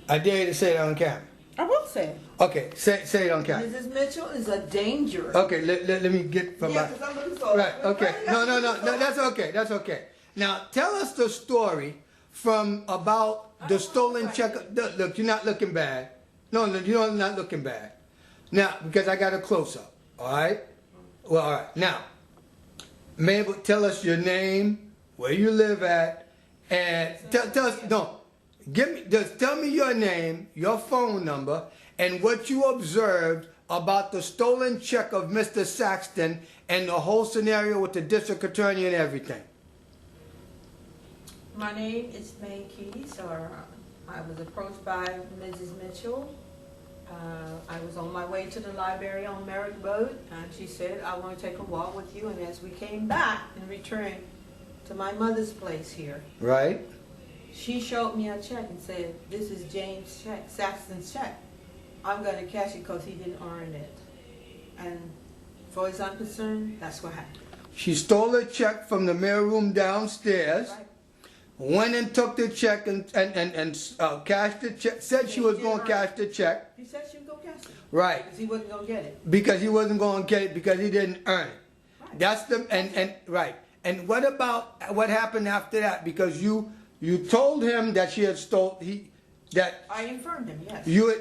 I dare you to say it on camera. I will say it. Okay, say it on camera. Mrs. Mitchell is a danger. Okay, let me get from Yeah, because I'm looking for right, okay. No, that's okay, that's okay. Now, tell us the story from about the stolen check. Look, you're not looking bad. No, you're not looking bad. Now, because I got a close-up, all right? Well, all right. Now, Mabel, tell us your name, where you live at, and tell us, no, just tell me your name, your phone number, and what you observed about the stolen check of Mr. Saxton and the whole scenario with the district attorney and everything. My name is Maye, or I was approached by Mrs. Mitchell. I was on my way to the library on Merrick Road, and she said, I want to take a walk with you. And as we came back and returned to my mother's place here, right, she showed me a check and said, this is James check, Saxton's check. I'm going to cash it because he didn't earn it. And as far as I'm concerned, that's what happened. She stole a check from the mailroom downstairs. Right. Went and took the check and cashed the check. Said she was going to cash the check. He said she was going to cash it. Right. Because he wasn't going to get it. Because he wasn't going to get it because he didn't earn it. Right. That's the right. And what about what happened after that? Because you told him that she had stole I informed him. Yes. You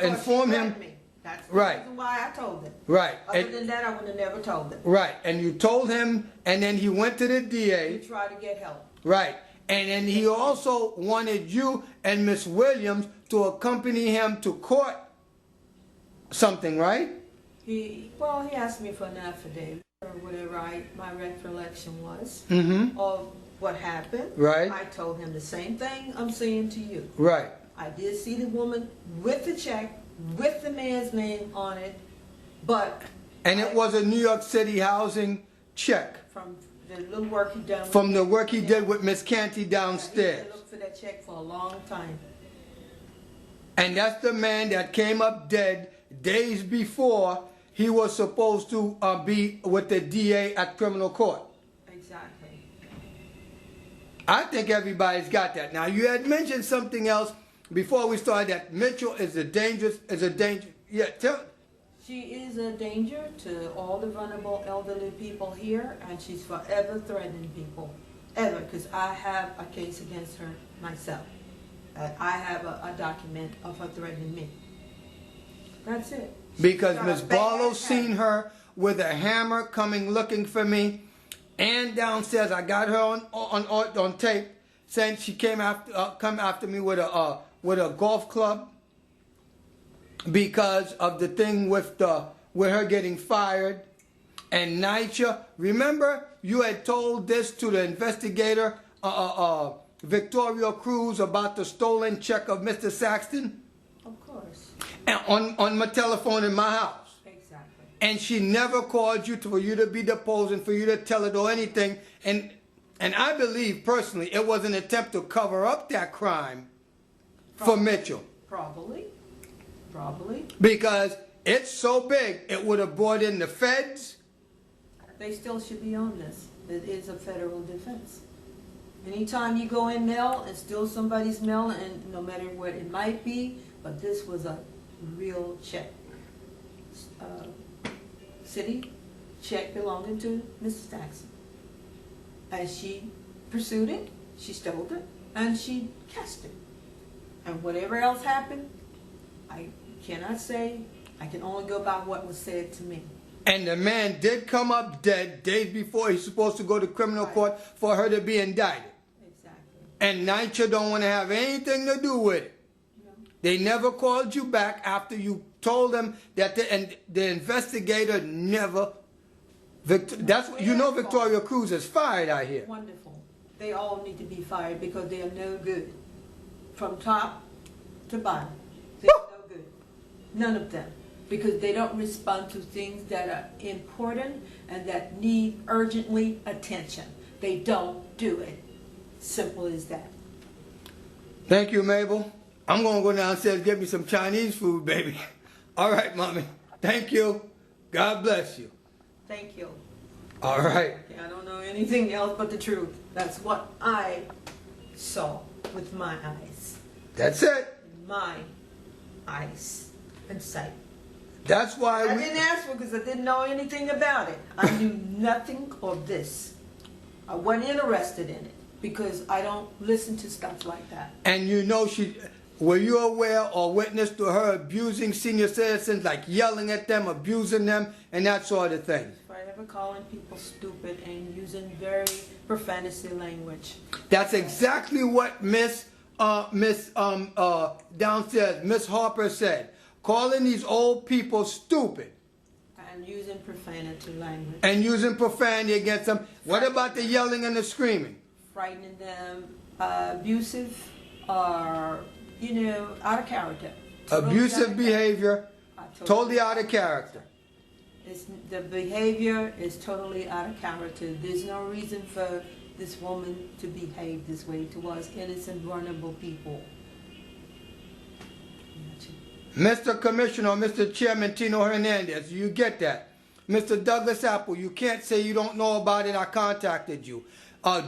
informed him. Me. That's the right. reason why I told him. Right. Other than that, I would have never told him. Right. And you told him, and then he went to the DA. He tried to get help. Right. And then he also wanted you and Miss Williams to accompany him to court. Something, right? He asked me for an affidavit or whatever my recollection was of what happened. Right. I told him the same thing I'm saying to you. Right. I did see the woman with the check, with the man's name on it, but... And it was a New York City housing check. From the little work he done. From the work he did with Miss Canty downstairs. He looked for that check for a long time. And that's the man that came up dead days before he was supposed to be with the DA at criminal court. Exactly. I think everybody's got that. Now, you had mentioned something else before we started, that Mitchell is a danger. Yeah, tell. She is a danger to all the vulnerable elderly people here, and she's forever threatening people. Ever, because I have a case against her myself. I have a document of her threatening me. That's it. Because Miss Barlow's seen her with a hammer coming looking for me, and downstairs I got her on tape saying she come after me with a golf club because of the thing with her getting fired. And Nycha, remember you had told this to the investigator Victoria Cruz about the stolen check of Mr. Saxton? Of course. And on my telephone in my house. Exactly. And she never called you for you to be deposed and for you to tell it or anything. And I believe personally it was an attempt to cover up that crime for Mitchell. Probably. Because it's so big, it would have brought in the feds. They still should be on this. It is a federal defense. Anytime you go in mail and steal somebody's mail, and no matter what it might be, but this was a real check. City check belonging to Mrs. Saxton. And she pursued it, she stole it, and she cashed it. And whatever else happened, I cannot say. I can only go by what was said to me. And the man did come up dead days before he's supposed to go to criminal court for her to be indicted. Exactly. And Nycha don't want to have anything to do with it. No. They never called you back after you told them that the investigator never... Victoria Cruz is fired out here. Wonderful. They all need to be fired because they are no good. From top to bottom. They're no good. None of them. Because they don't respond to things that are important and that need urgently attention. They don't do it. Simple as that. Thank you, Mabel. I'm going to go downstairs and get me some Chinese food, baby. All right, Mommy. Thank you. God bless you. Thank you. All right. I don't know anything else but the truth. That's what I saw with my eyes. That's it. my eyes and sight. That's why I didn't ask for it because I didn't know anything about it. I knew nothing of this. I wasn't interested in it because I don't listen to stuff like that. And you know were you aware or witness to her abusing senior citizens, like yelling at them, abusing them, and that sort of thing? Forever calling people stupid and using very profanity language. That's exactly what Miss downstairs, Miss Harper said. Calling these old people stupid. And using profanity language. And using profanity against them. What about the yelling and the screaming? Frightening them, abusive, or, you know, out of character. Abusive behavior, totally out of character. The behavior is totally out of character. There's no reason for this woman to behave this way towards innocent, vulnerable people. Mr. Commissioner, Mr. Chairman Tino Hernandez, you get that. Mr. Douglas Apple, you can't say you don't know about it. I contacted you.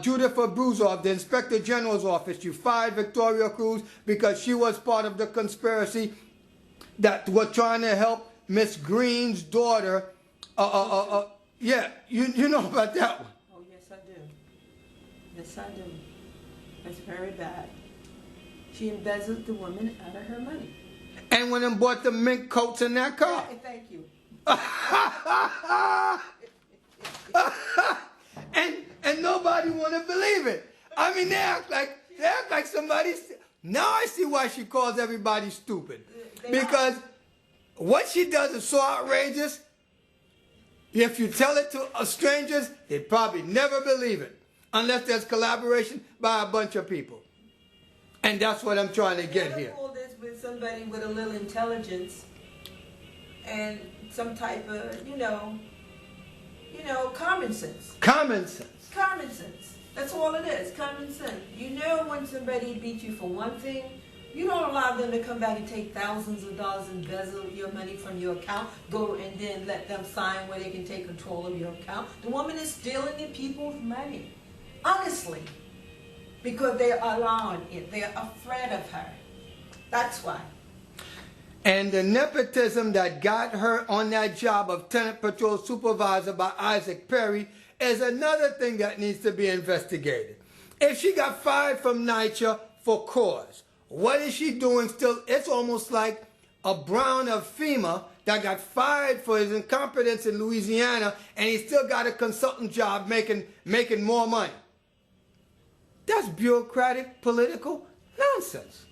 Judith Abruzzo of the Inspector General's office, you fired Victoria Cruz because she was part of the conspiracy that were trying to help Miss Green's daughter. Yeah, you know about that one. Oh, yes, I do. Yes, I do. That's very bad. She embezzled the woman out of her money. And went and bought the mink coats in that car. Yeah, thank you. and nobody want to believe it. I mean, they act like somebody. Now I see why she calls everybody stupid. Because what she does is so outrageous. If you tell it to strangers, they probably never believe it. Unless there's collaboration by a bunch of people. And that's what I'm trying to get here. All this with somebody with a little intelligence and some type of, you know, common sense. Common sense. Common sense. That's all it is, common sense. You know when somebody beats you for one thing, you don't allow them to come back and take thousands of dollars and embezzle your money from your account, go and then let them sign where they can take control of your account. The woman is stealing the people's money. Honestly. Because they're allowing it. They're afraid of her. That's why. And the nepotism that got her on that job of Tenant Patrol Supervisor by Isaac Perry is another thing that needs to be investigated. If she got fired from NYCHA for cause, what is she doing still? It's almost like a Brown of FEMA that got fired for his incompetence in Louisiana, and he still got a consultant job making more money. That's bureaucratic, political nonsense.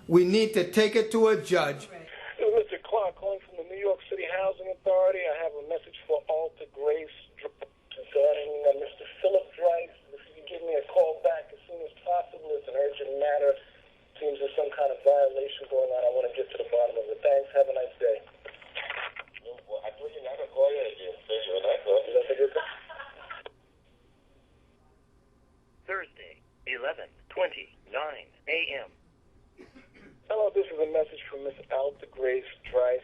We need to take it to a judge. This is Mr. Clark calling from the New York City Housing Authority. I have a message for Alta Grace regarding Mr. Philip Drice. If you can give me a call back as soon as possible, it's an urgent matter. Seems there's some kind of violation going on. I want to get to the bottom of it. Thanks. Have a nice day. Well, I told you not to call you again. Thursday, 11:29 a.m. Hello, this is a message from Miss Alta Grace Drice.